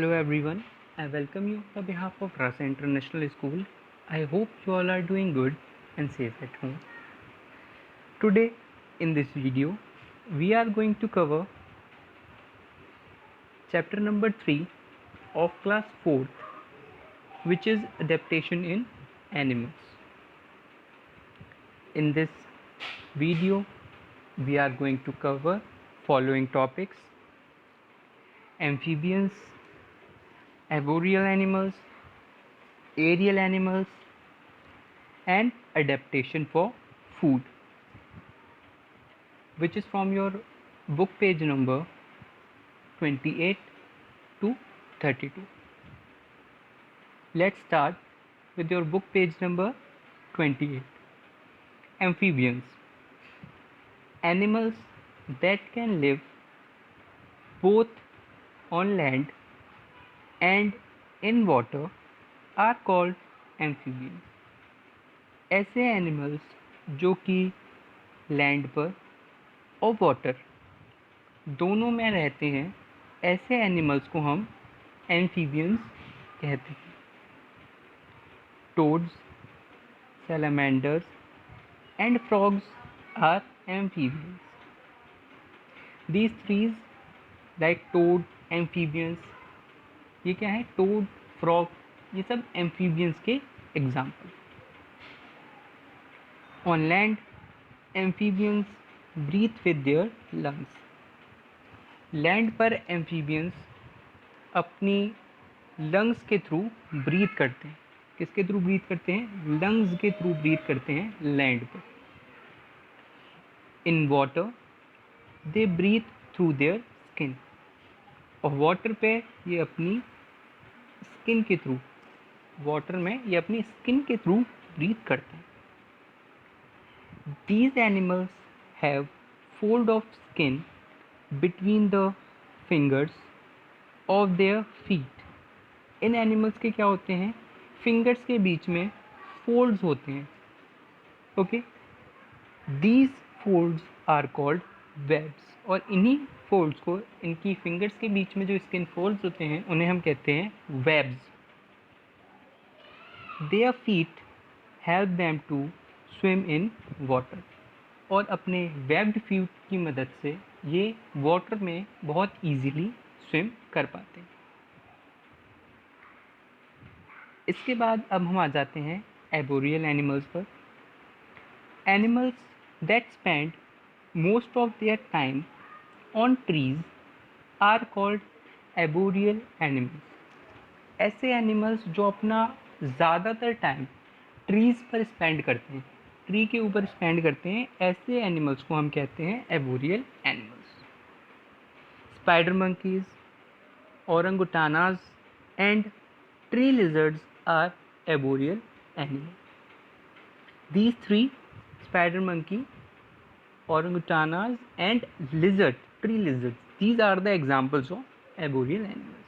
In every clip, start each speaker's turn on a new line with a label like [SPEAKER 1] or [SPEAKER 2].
[SPEAKER 1] Hello everyone, I welcome you on behalf of Rasa International School. I hope you all are doing good and safe at home. Today in this video, we are going to cover chapter number 3 of class 4th, which is adaptation in animals. In this video, we are going to cover following topics: amphibians, arboreal animals, aerial animals, and adaptation for food, which is from your book page number 28 to 32. Let's start with your book page number 28. Amphibians, animals that can live both on land and in water are called amphibians. ऐसे animals जो कि land पर और water दोनों में रहते हैं, ऐसे एनिमल्स को हम एम्फीबियंस कहते हैं. Toads, salamanders and frogs are amphibians. These three like toad, amphibians, ये क्या है? टोड, फ्रॉग, ये सब एम्फीबियंस के example. On land amphibians breathe with their lungs. Land पर एम्फीबियंस अपनी लंग्स के थ्रू ब्रीथ करते हैं. किसके थ्रू ब्रीथ करते हैं? लंग्स के थ्रू ब्रीथ करते हैं लैंड पर. In water they breathe through their skin. और वाटर पे ये अपनी स्किन के थ्रू, वाटर में ये अपनी स्किन के थ्रू ब्रीथ करते हैं. These animals have fold of skin between the fingers of their feet. In animals के क्या होते हैं? फिंगर्स के बीच में फोल्ड्स होते हैं. Okay, these folds are called webs. और इन्हीं फोल्ड्स को, इनकी फिंगर्स के बीच में जो स्किन फोल्ड्स होते हैं, उन्हें हम कहते हैं webs. Their feet help them to swim in water. और अपने वेब्ड फीट की मदद से ये वाटर में बहुत इजीली स्विम कर पाते हैं. इसके बाद अब हम आ जाते हैं एबोरियल एनिमल्स पर. Animals that spend most of their time on trees are called arboreal animals. ऐसे एनिमल्स जो अपना ज़्यादातर टाइम ट्रीज़ पर स्पेंड करते हैं, ट्री के ऊपर स्पेंड करते हैं, ऐसे एनिमल्स को हम कहते हैं arboreal animals. Spider monkeys, orangutans and tree lizards are arboreal animals. These three, spider monkey, orangutanas and lizard, tree lizards, these are the examples of arboreal animals.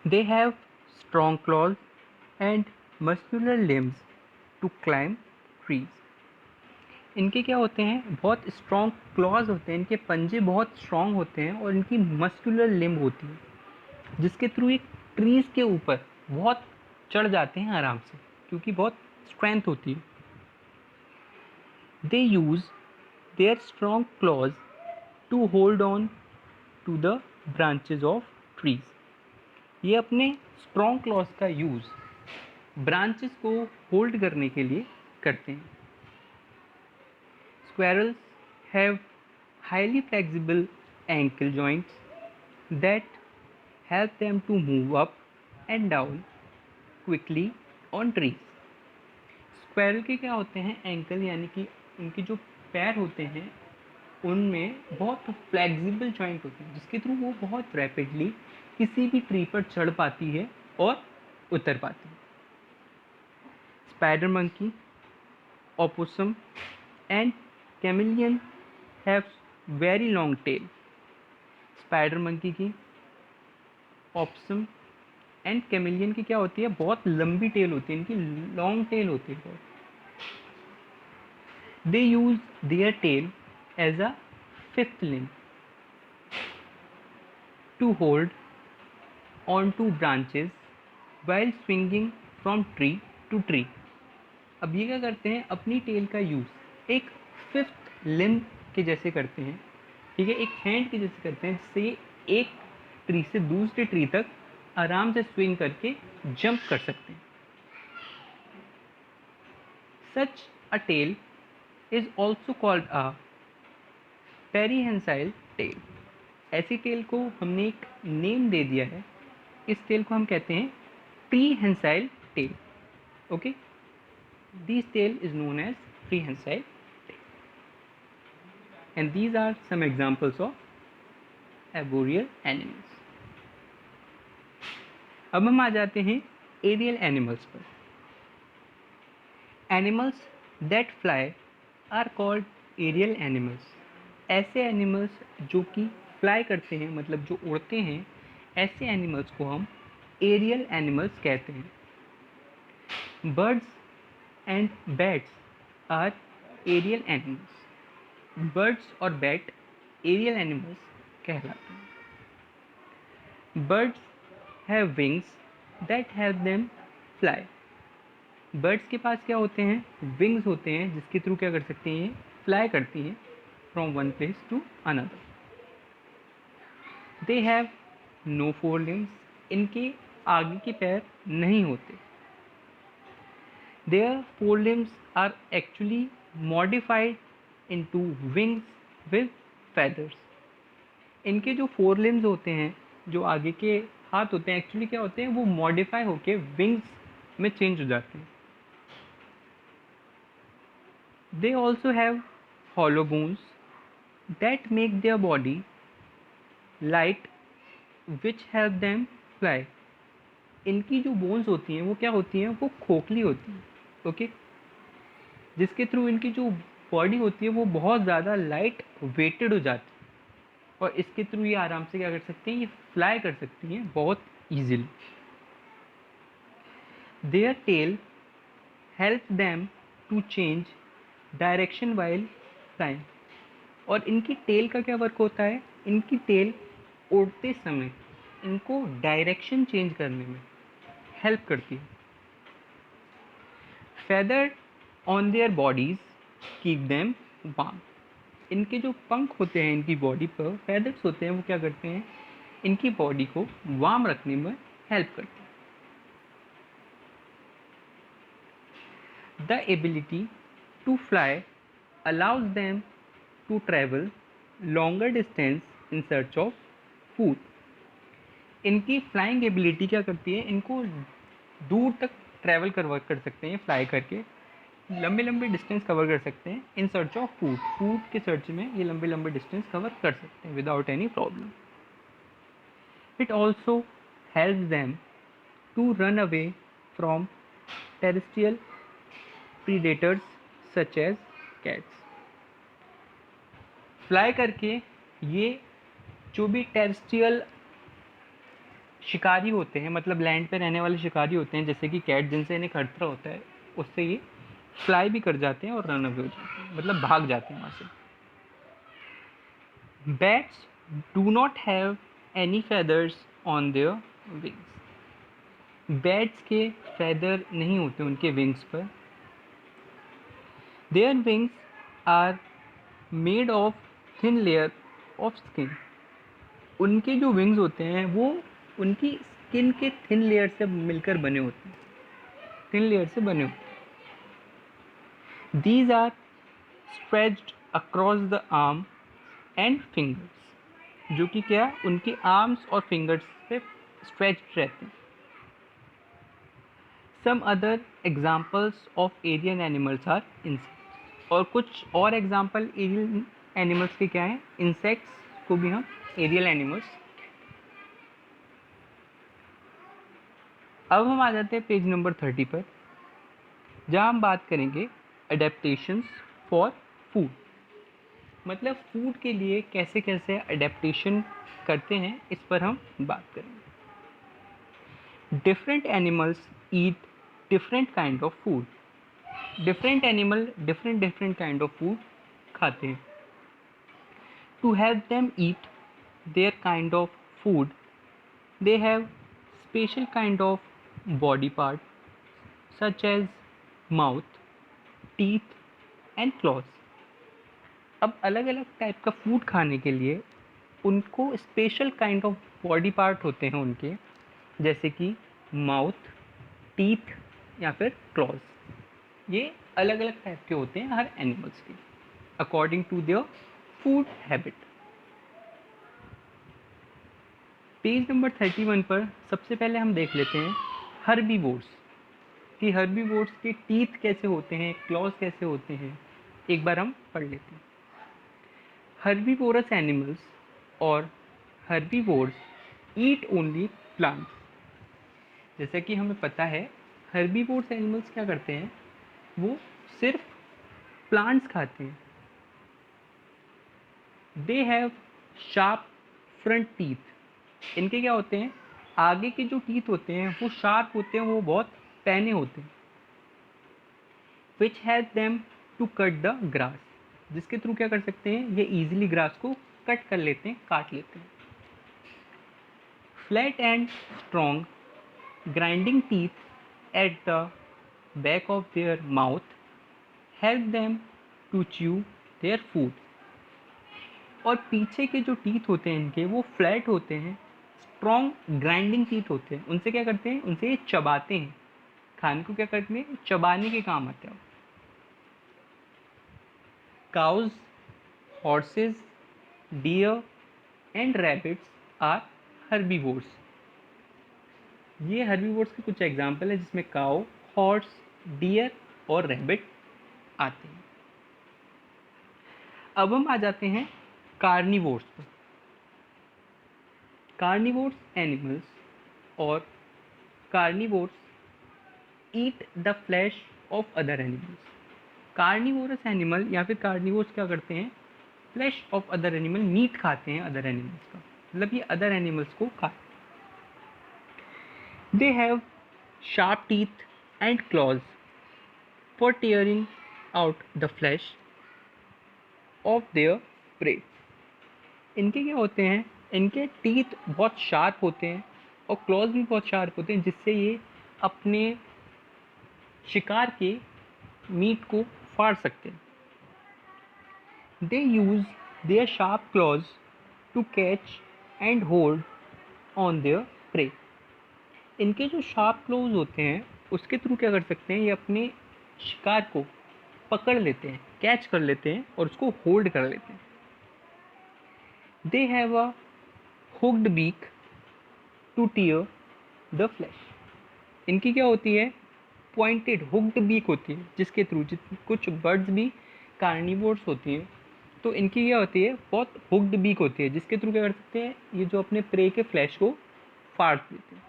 [SPEAKER 1] They have strong claws and muscular limbs to climb trees. इनके क्या होते हैं? बहुत strong clause होते हैं, इनके पंजे बहुत स्ट्रॉन्ग होते हैं और इनकी मस्कुलर लिम्ब होती है, जिसके थ्रू ये ट्रीज़ के ऊपर बहुत चढ़ जाते हैं आराम से, क्योंकि बहुत स्ट्रेंथ होती है. They use their strong claws to hold on to the branches of trees. ये अपने स्ट्रॉन्ग क्लॉज का यूज़ ब्रांचेस को होल्ड करने के लिए करते हैं. Squirrels have highly flexible ankle joints that help them to move up and down quickly on trees. Squirrel के क्या होते हैं? एंकल, यानी कि उनके जो पैर होते हैं उनमें बहुत फ्लेक्सिबल जॉइंट होते हैं, जिसके थ्रू वो बहुत रैपिडली किसी भी ट्री पर चढ़ पाती है और उतर पाती है. Spider monkey, opossum and chameleon have very long tail. Spider monkey की, opossum एंड कैमिलियन की क्या होती है? बहुत लंबी टेल होती है, इनकी लॉन्ग टेल होती है. They use their tail as a fifth limb to hold on to branches while swinging from tree to tree. अब ये क्या करते हैं, अपनी टेल का यूज़ एक फिफ्थ लिम्ब के जैसे करते हैं, ठीक है, एक हैंड के जैसे करते हैं, जिससे ये एक ट्री से दूसरे ट्री तक आराम से स्विंग करके जंप कर सकते हैं। Such a tail is also called a prehensile tail. ऐसी टेल को हमने एक नेम दे दिया है, इस टेल को हम कहते हैं prehensile tail. Okay, this tail is known as prehensile tail, and these are some examples of arboreal animals. अब हम आ जाते हैं एरियल एनिमल्स पर। Animals that fly are called aerial animals. ऐसे एनिमल्स जो कि फ्लाई करते हैं, मतलब जो उड़ते हैं, ऐसे एनिमल्स को हम एरियल एनिमल्स कहते हैं। Birds and bats are aerial animals. Birds और बैट एरियल एनिमल्स कहलाते हैं। Birds have wings that help them fly. Birds के पास क्या होते हैं, विंग्स होते हैं, जिसके थ्रू क्या कर सकती हैं, फ्लाई करती हैं from one place to another. They have no fore limbs. इनके आगे के पैर नहीं होते। Their fore limbs are actually modified into wings with feathers. इनके जो फोर लिम्स होते हैं, जो आगे के हाथ होते हैं, एक्चुअली क्या होते हैं, वो मॉडिफाई होके विंग्स में चेंज हो जाते हैं। They also have hollow bones that make their body light which help them fly। इनकी जो बोन्स होती हैं वो क्या होती हैं, वो खोखली होती हैं, ओके, जिसके थ्रू इनकी जो बॉडी होती है वो बहुत ज़्यादा लाइट वेटेड हो जाती है, और इसके थ्रू ये आराम से क्या कर सकती हैं, ये फ्लाई कर सकती हैं बहुत easily. Their tail help them to change direction while flying. और इनकी टेल का क्या वर्क होता है, इनकी टेल उड़ते समय इनको डायरेक्शन चेंज करने में हेल्प करती है। Feather on their bodies keep them warm. इनके जो पंख होते हैं, इनकी बॉडी पर फेदर्स होते हैं, वो क्या करते हैं, इनकी बॉडी को वार्म रखने में हेल्प करते हैं। The ability to fly allows them to travel longer distance in search of food. इनकी फ्लाइंग एबिलिटी क्या करती है, इनको दूर तक ट्रैवल कर सकते हैं, फ्लाई करके लंबे लंबे डिस्टेंस कवर कर सकते हैं in search of food. Food के सर्च में ये लंबे लंबे डिस्टेंस कवर कर सकते हैं without any problem. It also helps them to run away from terrestrial predators such as cats. Fly करके ये जो भी टेरेस्ट्रियल शिकारी होते हैं, मतलब लैंड पे रहने वाले शिकारी होते हैं, जैसे कि कैट, जिनसे इन्हें खतरा होता है, उससे ये फ्लाई भी कर जाते हैं और रन अवे हो जाते हैं, मतलब भाग जाते हैं वहाँ से। Bats do not have any feathers on their wings. Bats के फेदर नहीं होते उनके विंग्स पर। Their wings are made of thin layer of skin. उनके जो विंग्स होते हैं वो उनकी स्किन के थिन लेयर से मिलकर बने होते हैं, थिन लेयर से बने होते हैं। These are stretched across the arm and fingers, जो कि क्या, उनके आर्म्स और फिंगर्स पे स्ट्रेच्ड रहते हैं। Some other examples of aerial animals are insects. और कुछ और एग्जाम्पल एरियल एनिमल्स के क्या हैं, इंसेक्ट्स को भी हम एरियल एनिमल्स। अब हम आ जाते हैं पेज नंबर 30 पर, जहाँ हम बात करेंगे अडेप्टेशंस फॉर फूड। मतलब फूड के लिए कैसे कैसे अडेप्टेशन करते हैं, इस पर हम बात करेंगे। Different animals eat different kind of food. Different animal different kind of food खाते हैं। To help them eat their kind of food, they have special kind of body part such as mouth, teeth and claws. अब अलग अलग type का food खाने के लिए उनको special kind of body part होते हैं उनके, जैसे कि माउथ, टीथ या फिर क्लॉज. ये अलग अलग टाइप के होते हैं हर एनिमल्स के according to their food habit. Page number 31 पर सबसे पहले हम देख लेते हैं हर्बीवोर्स कि हर्बीवोर्स के टीथ कैसे होते हैं, क्लॉज कैसे होते हैं. एक बार हम पढ़ लेते हैं. हर्बीवोरस एनिमल्स और हर्बीवोर्स ईट ओनली प्लांट्स. जैसा कि हमें पता है हर्बीवोर्स एनिमल्स क्या करते हैं, वो सिर्फ प्लांट्स खाते हैं. They have sharp front teeth. इनके क्या होते हैं, आगे के जो टीथ होते हैं वो शार्प होते हैं, वो बहुत पैने होते हैं. Which has them to cut the grass. जिसके थ्रू क्या कर सकते हैं, ये इजीली ग्रास को कट कर लेते हैं, काट लेते हैं. Flat and strong grinding teeth at the back of their mouth help them to chew their food. और पीछे के जो टीथ होते हैं इनके वो फ्लैट होते हैं, स्ट्रॉन्ग ग्राइंडिंग टीथ होते हैं. उनसे क्या करते हैं, उनसे ये चबाते हैं, खाने को क्या करते हैं, चबाने के काम आते हैं. Cows, horses, deer and rabbits are herbivores. ये हर्बीवोर्स के कुछ एग्जाम्पल है जिसमें काउ, हॉर्स, डियर और रैबिट आते हैं. अब हम आ जाते हैं कार्निवोर्स पर. कार्निवोर्स एनिमल्स और carnivores eat the flesh of other animals. Carnivorous animal या फिर कार्निवोर्स क्या करते हैं, flesh of other animal, meat खाते हैं अदर एनिमल्स का, मतलब ये अदर एनिमल्स को खाते हैं. They have sharp teeth and clause for tearing out the flesh of their prey. इनके क्या होते हैं, इनके टीथ बहुत शार्प होते हैं और क्लॉज भी बहुत शार्प होते हैं, जिससे ये अपने शिकार के मीट को फाड़ सकते हैं. They use their sharp claws to catch and hold on their prey. इनके जो शार्प क्लॉज होते हैं उसके थ्रू क्या कर सकते हैं, ये अपने शिकार को पकड़ लेते हैं, कैच कर लेते हैं और उसको होल्ड कर लेते हैं. They have a hooked beak to tear the flesh. इनकी क्या होती है, पॉइंटेड हुक्ड बीक होती है, जिसके थ्रू कुछ बर्ड्स भी कार्निवोर्स होती है तो इनकी क्या होती है, बहुत हुक्ड बीक होती है, जिसके थ्रू क्या कर सकते हैं, ये जो अपने प्रे के फ्लैश को फाड़ देते हैं.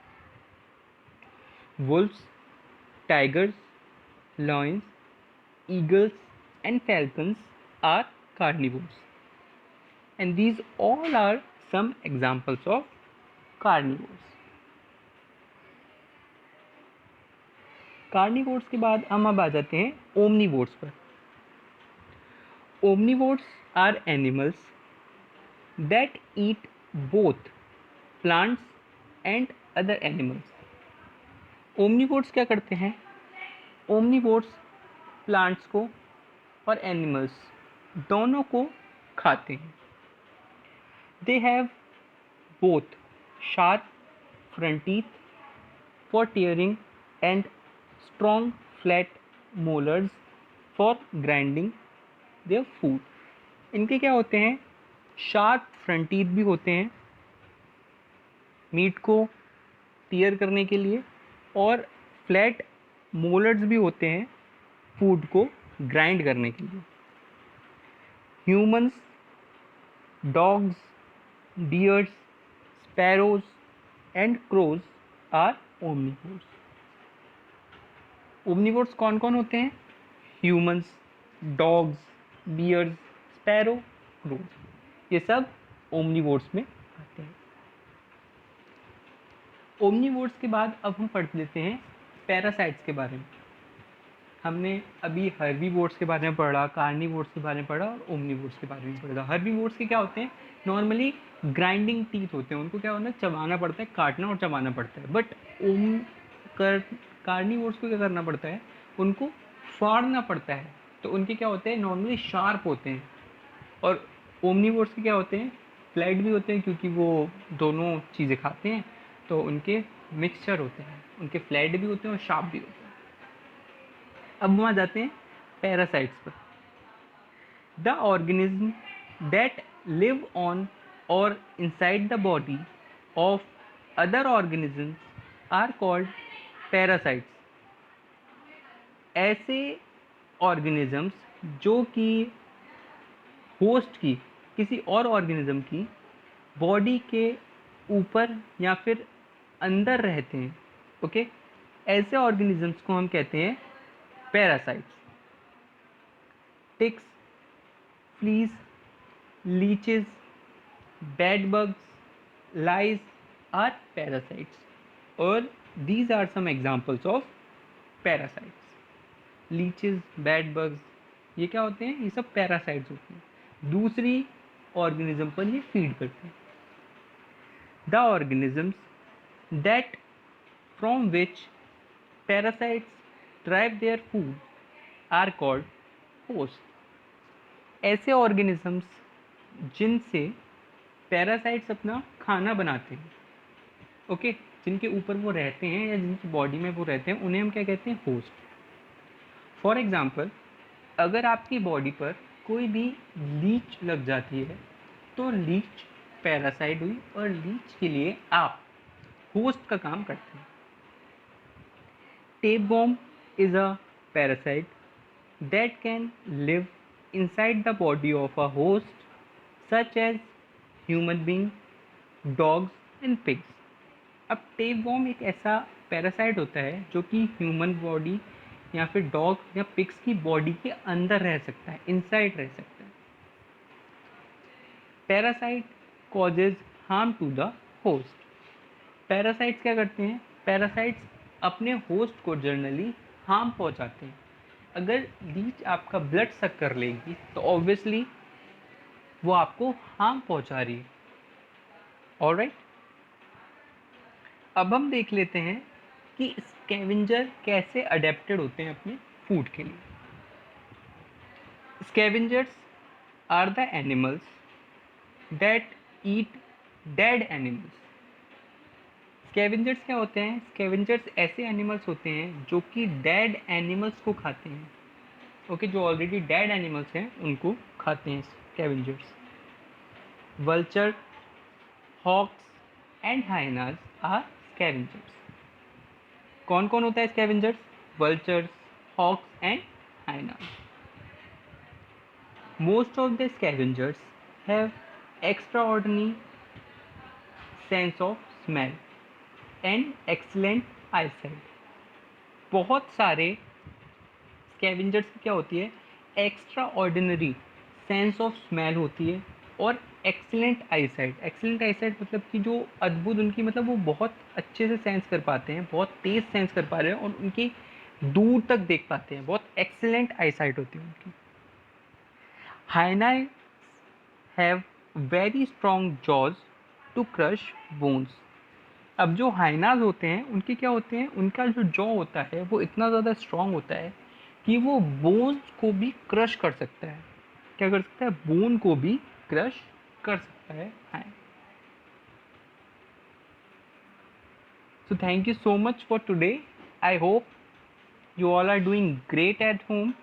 [SPEAKER 1] Wolves, tigers, lions, eagles and falcons are carnivores, and these all are some examples of carnivores. Carnivores के बाद हम अब आ जाते हैं ओमनीवोर्स पर. Omnivores are animals that eat both plants and other animals. Omnivores क्या करते हैं, ओमनीवोर्स प्लांट्स को और एनिमल्स दोनों को खाते हैं. They have both sharp front teeth for tearing and strong flat molars for grinding their food. इनके क्या होते हैं, शार्प फ्रंट टीथ भी होते हैं मीट को टीयर करने के लिए, और फ्लैट मोलर्स भी होते हैं फूड को ग्राइंड करने के लिए. Humans, dogs, deers, sparrows and crows are omnivores. Omnivores कौन कौन होते हैं, humans, dogs, bears, sparrow, crows, ये सब ओमनीवोर्स में आते हैं. ओमनीवोर्स के बाद अब हम पढ़ लेते हैं पैरासाइट्स के बारे में. हमने अभी हर्बीवोर्स के बारे में पढ़ा, कार्निवोर्स के बारे में पढ़ा और ओमनिवोर्स के बारे में पढ़ा। हर्बीवोर्स के क्या होते हैं, नॉर्मली ग्राइंडिंग टीथ होते हैं, उनको क्या होना, चबाना पड़ता है, काटना और चबाना पड़ता है। बट ओम कार्निवोर्स को क्या करना पड़ता है, उनको फाड़ना पड़ता है। तो उनके क्या होते हैं, नॉर्मली शार्प होते हैं। और ओमनिवोर्स के क्या होते हैं, फ्लैट भी होते हैं, क्योंकि वो दोनों चीज़ें खाते हैं, तो उनके मिक्सचर होते हैं, उनके फ्लैट भी होते हैं और शार्प भी होते हैं। अब हम आ जाते हैं पैरासाइट्स पर। The organism that live on or inside the body of other organisms are called parasites. ऐसे ऑर्गेनिजम्स जो कि होस्ट की, किसी और ऑर्गेनिज्म की बॉडी के ऊपर या फिर अंदर रहते हैं, ओके, ऐसे ऑर्गेनिजम्स को हम कहते हैं parasites. Ticks, fleas, leeches, bed bugs, lice are parasites, और these are some examples of parasites. Leeches, bed bugs, ये क्या होते हैं, ये सब पैरासाइट्स होते हैं, दूसरी ऑर्गेनिज्म पर ये फीड करते हैं। The organisms that from which parasites drive their food are called host. ऐसे ऑर्गेनिजम्स जिनसे पैरासाइट्स अपना खाना बनाते हैं, ओके, जिनके ऊपर वो रहते हैं या जिनकी बॉडी में वो रहते हैं, उन्हें हम क्या कहते हैं, होस्ट। फॉर एग्जांपल, अगर आपकी बॉडी पर कोई भी लीच लग जाती है तो लीच पैरासाइट हुई, और लीच के लिए आप होस्ट का काम करते हैं। Tapeworm is a parasite that can live inside the body of a host such as human being, dogs and pigs. अब टेपवर्म एक ऐसा पैरासाइट होता है जो कि ह्यूमन बॉडी या फिर डॉग या पिग्स की बॉडी के अंदर रह सकता है, इनसाइड रह सकता है। Parasite causes harm to the host. Parasites क्या करते हैं, पैरासाइट्स अपने होस्ट को जनरली हार्म पहुंचाते हैं। अगर लीच आपका ब्लड सक कर लेगी तो ऑब्वियसली वो आपको हार्म पहुंचा रही है। ऑलराइट, अब हम देख लेते हैं कि स्कैवेंजर कैसे अडेप्टेड होते हैं अपने फूड के लिए। Scavengers are the animals that eat dead animals. Scavengers क्या होते हैं, स्कैवेंजर्स ऐसे एनिमल्स होते हैं जो कि डेड एनिमल्स को खाते हैं, ओके, जो ऑलरेडी डेड एनिमल्स हैं उनको खाते हैं scavengers. Vulture, hawks and hyenas are scavengers. कौन कौन होता है scavengers, vultures, hawks and hyenas. Most of the scavengers have extraordinary sense of smell and excellent eyesight. बहुत सारे स्कैवेंजर्स की क्या होती है, extraordinary sense of smell होती है और एक्सीलेंट आईसाइट। एक्सीलेंट आईसाइट मतलब कि जो अद्भुत उनकी, मतलब वो बहुत अच्छे से सेंस कर पाते हैं, बहुत तेज सेंस कर पा रहे हैं और उनकी दूर तक देख पाते हैं, बहुत एक्सीलेंट आईसाइट होती है उनकी। Hyenas have very strong jaws to crush bones. अब जो हाइनाज होते हैं उनके क्या होते हैं, उनका जो जॉ होता है वो इतना ज़्यादा स्ट्रॉन्ग होता है कि वो बोन्स को भी क्रश कर सकता है। क्या कर सकता है, बोन को भी क्रश कर सकता है। हाँ, so thank you so much for today. I hope you all are doing great at home.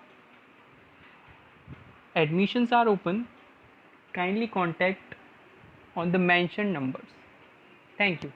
[SPEAKER 1] Admissions are open. Kindly contact on the mentioned numbers. Thank you.